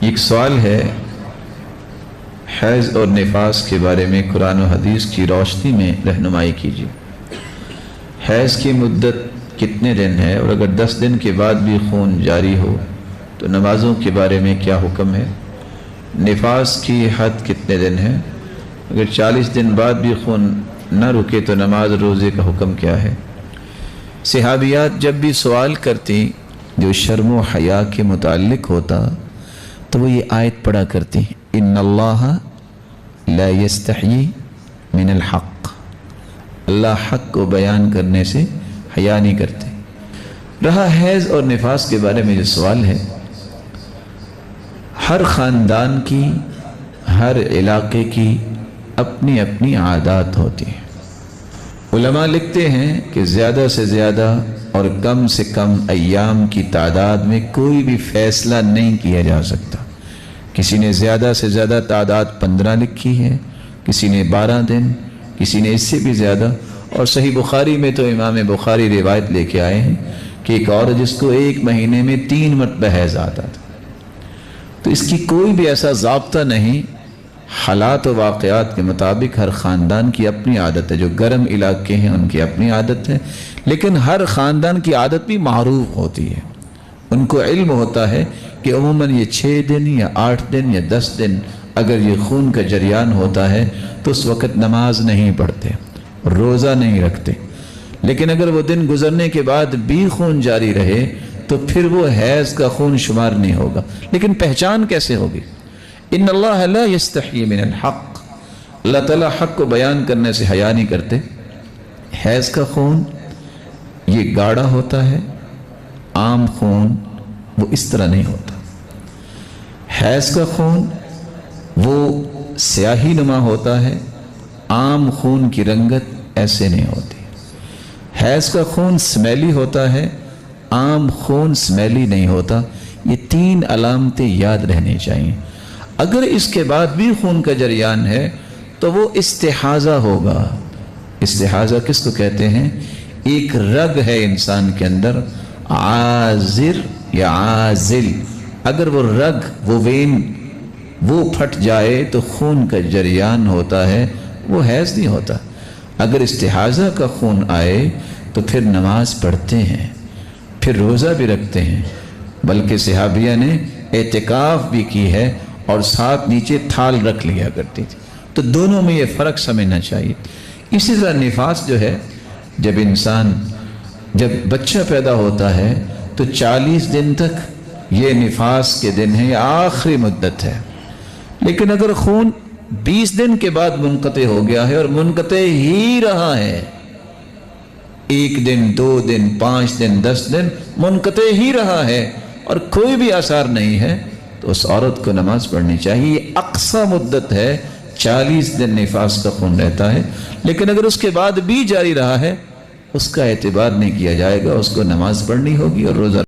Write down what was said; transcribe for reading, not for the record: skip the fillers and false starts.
ایک سوال ہے، حیض اور نفاس کے بارے میں قرآن و حدیث کی روشنی میں رہنمائی کیجیے۔ حیض کی مدت کتنے دن ہے، اور اگر 10 دن کے بعد بھی خون جاری ہو تو نمازوں کے بارے میں کیا حکم ہے؟ نفاس کی حد کتنے دن ہے؟ اگر 40 دن بعد بھی خون نہ رکے تو نماز روزے کا حکم کیا ہے؟ صحابیات جب بھی سوال کرتی جو شرم و حیا کے متعلق ہوتا تو وہ یہ آیت پڑھا کرتی، ان اللہ لا یستحیی من الحق، اللہ حق کو بیان کرنے سے حیا نہیں کرتے۔ رہا حیض اور نفاس کے بارے میں جو سوال ہے، ہر خاندان کی، ہر علاقے کی اپنی اپنی عادات ہوتی ہیں۔ علماء لکھتے ہیں کہ زیادہ سے زیادہ اور کم سے کم ایام کی تعداد میں کوئی بھی فیصلہ نہیں کیا جا سکتا۔ کسی نے زیادہ سے زیادہ تعداد 15 لکھی ہے، کسی نے 12 دن، کسی نے اس سے بھی زیادہ، اور صحیح بخاری میں تو امام بخاری روایت لے کے آئے ہیں کہ ایک عورت جس کو ایک مہینے میں 3 مرتبہ حیض آتا تھا، تو اس کی کوئی بھی ایسا ضابطہ نہیں۔ حالات و واقعات کے مطابق ہر خاندان کی اپنی عادت ہے، جو گرم علاقے ہیں ان کی اپنی عادت ہے، لیکن ہر خاندان کی عادت بھی معروف ہوتی ہے۔ ان کو علم ہوتا ہے کہ عموماً یہ 6 دن یا 8 دن یا 10 دن اگر یہ خون کا جریان ہوتا ہے تو اس وقت نماز نہیں پڑھتے، روزہ نہیں رکھتے، لیکن اگر وہ دن گزرنے کے بعد بھی خون جاری رہے تو پھر وہ حیض کا خون شمار نہیں ہوگا۔ لیکن پہچان کیسے ہوگی؟ ان اللہ لا یستحیی من الحق، اللہ تعالیٰ حق کو بیان کرنے سے حیا نہیں کرتے۔ حیض کا خون یہ گاڑھا ہوتا ہے، عام خون وہ اس طرح نہیں ہوتا۔ حیض کا خون وہ سیاہی نما ہوتا ہے، عام خون کی رنگت ایسے نہیں ہوتی۔ حیض کا خون سمیلی ہوتا ہے، عام خون سمیلی نہیں ہوتا۔ یہ 3 علامتیں یاد رہنی چاہیے۔ اگر اس کے بعد بھی خون کا جریان ہے تو وہ استحاضہ ہوگا۔ استحاضہ کس کو کہتے ہیں؟ ایک رگ ہے انسان کے اندر، عازر یا عازل، اگر وہ رگ، وہ وین وہ پھٹ جائے تو خون کا جریان ہوتا ہے، وہ حیض نہیں ہوتا۔ اگر استحاضہ کا خون آئے تو پھر نماز پڑھتے ہیں، پھر روزہ بھی رکھتے ہیں، بلکہ صحابیہ نے اعتکاف بھی کی ہے اور ساتھ نیچے تھال رکھ لیا کرتی تھی۔ تو دونوں میں یہ فرق سمجھنا چاہیے۔ اسی طرح نفاس جو ہے، جب بچہ پیدا ہوتا ہے تو 40 دن تک یہ نفاس کے دن ہیں، یہ آخری مدت ہے۔ لیکن اگر خون 20 دن کے بعد منقطع ہو گیا ہے اور منقطع ہی رہا ہے، 1 دن، 2 دن، 5 دن، 10 دن منقطع ہی رہا ہے اور کوئی بھی آثار نہیں ہے، تو اس عورت کو نماز پڑھنی چاہیے۔ یہ اقصی مدت ہے، 40 دن نفاس کا خون رہتا ہے، لیکن اگر اس کے بعد بھی جاری رہا ہے اس کا اعتبار نہیں کیا جائے گا، اس کو نماز پڑھنی ہوگی اور روزہ